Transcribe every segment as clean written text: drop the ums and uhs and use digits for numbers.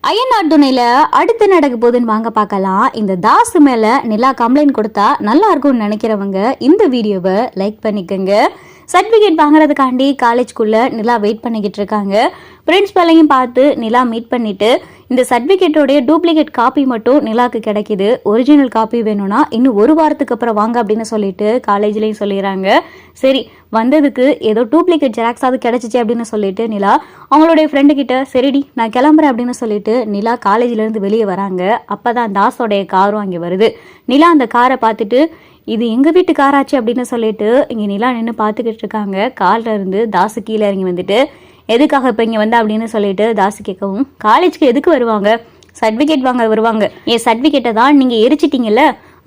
அய்யனார் துணையில அடுத்து நடக்க போகுதுன்னு வாங்க பார்க்கலாம். இந்த தாஸ் மேல நிலா கம்ப்ளைண்ட் கொடுத்தா நல்லா இருக்கும்னு நினைக்கிறவங்க இந்த வீடியோவை லைக் பண்ணிக்கோங்க. சர்டிஃபிகேட் வாங்குறதுக்காண்டி காலேஜ்குள்ள நிலா வெயிட் பண்ணிக்கிட்டு இருக்காங்க. பிரின்ஸ்பலையும் பார்த்து நிலா மீட் பண்ணிட்டு இந்த சர்டிஃபிகேட்டோடைய டூப்ளிகேட் காப்பி மட்டும் நிலாக்கு கிடைக்குது. ஒரிஜினல் காப்பி வேணும்னா இன்னும் ஒரு வாரத்துக்கு அப்புறம் வாங்க அப்படின்னு சொல்லிட்டு காலேஜ்லயும் சொல்லிடுறாங்க. சரி வந்ததுக்கு ஏதோ டூப்ளிகேட் ஜெராக்ஸாவது கிடைச்சிச்சு அப்படின்னு சொல்லிட்டு நிலா அவங்களுடைய ஃப்ரெண்டு கிட்ட சரிடி நான் கிளம்புறேன் அப்படின்னு சொல்லிட்டு நிலா காலேஜ்ல இருந்து வெளியே வராங்க. அப்பதான் தாஸோடைய காரும் அங்கே வருது. நிலா அந்த காரை பார்த்துட்டு இது எங்க வீட்டு காராச்சு அப்படின்னு சொல்லிட்டு இங்க நிலா நின்று பார்த்துக்கிட்டு இருக்காங்க. கார்ல இருந்து தாசு கீழே இறங்கி வந்துட்டு எதுக்காக இப்போ இங்கே வந்தா அப்படின்னு சொல்லிட்டு தாசு கேட்கவும், காலேஜ்க்கு எதுக்கு வருவாங்க? சர்டிஃபிகேட் வாங்க வருவாங்க. என் சர்டிஃபிகேட்டை தான் நீங்கள் எரிச்சிட்டீங்கல்ல,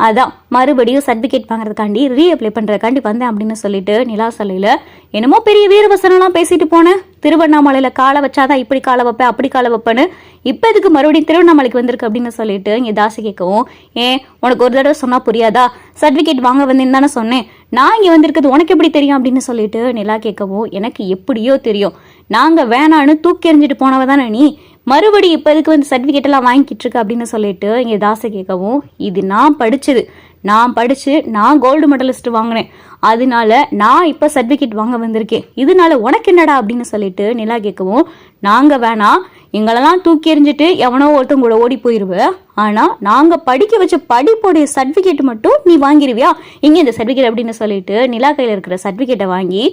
அதான் மறுபடியும் சர்டிஃபிகேட் வாங்குறதுக்காண்டி ரீஅப்ளை பண்ணுறதுக்காண்டி வந்தேன் அப்படின்னு சொல்லிட்டு நிலா சொல்லையில் என்னமோ பெரிய வீரவசனம்லாம் பேசிட்டு போனேன். திருவண்ணாமலையில் காலை வச்சாதான் இப்படி காலை வைப்பேன் அப்படி காலை வைப்பேன்னு இப்போ எதுக்கு மறுபடியும் திருவண்ணாமலைக்கு வந்திருக்கு அப்படின்னு சொல்லிட்டு இங்கே தாசி கேட்கவும், ஏன் உனக்கு ஒரு தடவை சொன்னால் புரியாதா? சர்டிஃபிகேட் வாங்க வந்தேன்னு தானே சொன்னேன். நான் இங்கே வந்திருக்கிறது உனக்கு எப்படி தெரியும் அப்படின்னு சொல்லிட்டு நிலா கேட்கவும், எனக்கு எப்படியோ தெரியும். நாங்கள் வேணான்னு தூக்கி எறிஞ்சிட்டு போனவ தானே நீ, மறுபடி இப்போ இதுக்கு வந்து சர்டிஃபிகேட் எல்லாம் வாங்கிக்கிட்டு இருக்கு அப்படின்னு சொல்லிட்டு இங்கே தாசை கேட்கவும், இது நான் படிச்சது, நான் படிச்சு நான் கோல்டு மெடலிஸ்ட் வாங்கினேன், அதனால நான் இப்போ சர்டிஃபிகேட் வாங்க வந்திருக்கேன், இதனால உனக்கு என்னடா அப்படின்னு சொல்லிட்டு நிலா கேட்கவும், நாங்கள் வேணாம் எங்களெல்லாம் தூக்கி எறிஞ்சிட்டு எவனோ ஒருத்தங்க கூட ஓடி போயிருவேன், ஆனால் நாங்கள் படிக்க வச்ச படிப்போடைய சர்டிஃபிகேட் மட்டும் நீ வாங்கிடுவியா? இங்கே இந்த சர்டிஃபிகேட் அப்படின்னு சொல்லிட்டு நிலா கையில் இருக்கிற சர்டிஃபிகேட்டை வாங்கி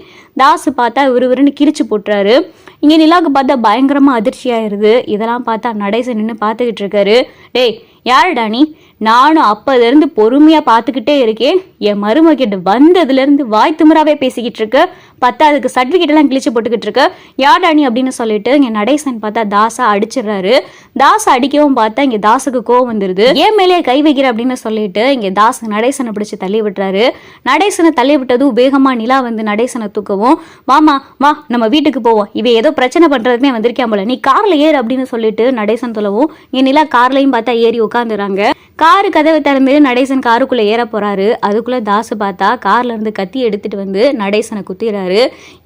தாசு பார்த்தா விறுவிறுன்னு கிரிச்சு போட்டுறாரு. இங்கே நிலாவுக்கு பார்த்தா பயங்கரமாக அதிர்ச்சியாயிருது. இதெல்லாம் பார்த்தா நடேசன் நின்று பார்த்துக்கிட்டு இருக்காரு. டேய் யாருடா நீ? நானும் அப்போதுலேருந்து பொறுமையாக பார்த்துக்கிட்டே இருக்கேன். என் மருமகிட்ட வந்ததுலேருந்து வாய் திமிராவே பேசிக்கிட்டு இருக்கு, பத்தாவதுக்கு சர்டிஃபிகேட் எல்லாம் கிழிச்சு போட்டுக்கிட்டு இருக்கு, யார்டா நீ அப்படின்னு சொல்லிட்டு இங்கே நடேசன் பார்த்தா தாசா அடிச்சிடுறாரு. தாசை அடிக்கவும் பார்த்தா இங்கே தாசுக்கு கோவம் வந்துருது. ஏன் மேலேயே கை வைக்கிற அப்படின்னு சொல்லிட்டு இங்கே தாசு நடேசனை பிடிச்சி தள்ளி விட்டுறாரு. நடேசனை தள்ளி விட்டதும் வேகமாக நிலா வந்து நடேசனை தூக்கவும், வாமா வா நம்ம வீட்டுக்கு போவோம், இவ ஏதோ பிரச்சனை பண்ணுறதுமே வந்திருக்கேன் போல, நீ காரில் ஏறு அப்படின்னு சொல்லிட்டு நடேசன் சொல்லவும் இங்கே நிலா கார்லையும் பார்த்தா ஏறி உட்காந்துறாங்க. காரு கதவை திறந்து நடேசன் காருக்குள்ள ஏற போறாரு. அதுக்குள்ள தாசு பார்த்தா கார்ல இருந்து கத்தி எடுத்துட்டு வந்து நடேசனை குத்திடுறாரு.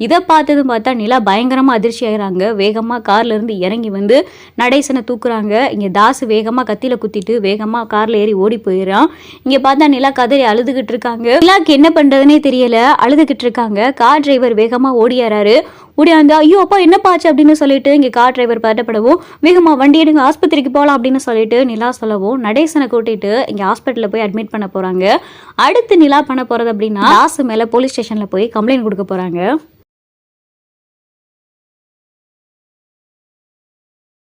இதை பார்த்ததும் பார்த்தா நிலா பயங்கரமா அதிர்ச்சி ஆயிடுறாங்க. வேகமா கார்ல இருந்து இறங்கி வந்து நடேசனை தூக்குறாங்க. இங்க தாசு வேகமா கத்தியில குத்திட்டு வேகமா கார்ல ஏறி ஓடி போயிடுறான். இங்க பார்த்தா நிலா கதறி அழுதுகிட்டு இருக்காங்க. நிலாக்கு என்ன பண்றதுன்னே தெரியல, அழுதுகிட்டு இருக்காங்க. கார் டிரைவர் வேகமா ஓடியாராரு. ஓடியாந்து ஐயோ அப்பா என்ன பாச்சு அப்படின்னு சொல்லிட்டு இங்கே கார் டிரைவர் பதட்டப்படவும், வேகமா வண்டி எடுங்க ஆஸ்பத்திரிக்கு போகலாம் அப்படின்னு சொல்லிட்டு நிலா சொல்லவும் நடேசனை கூட்டிட்டு இங்கே ஹாஸ்பிட்டலில் போய் அட்மிட் பண்ண போறாங்க. அடுத்து நிலா பண்ண போறது அப்படின்னா தாசு மேல போலீஸ் ஸ்டேஷன்ல போய் கம்ப்ளைண்ட் கொடுக்க போறாங்க.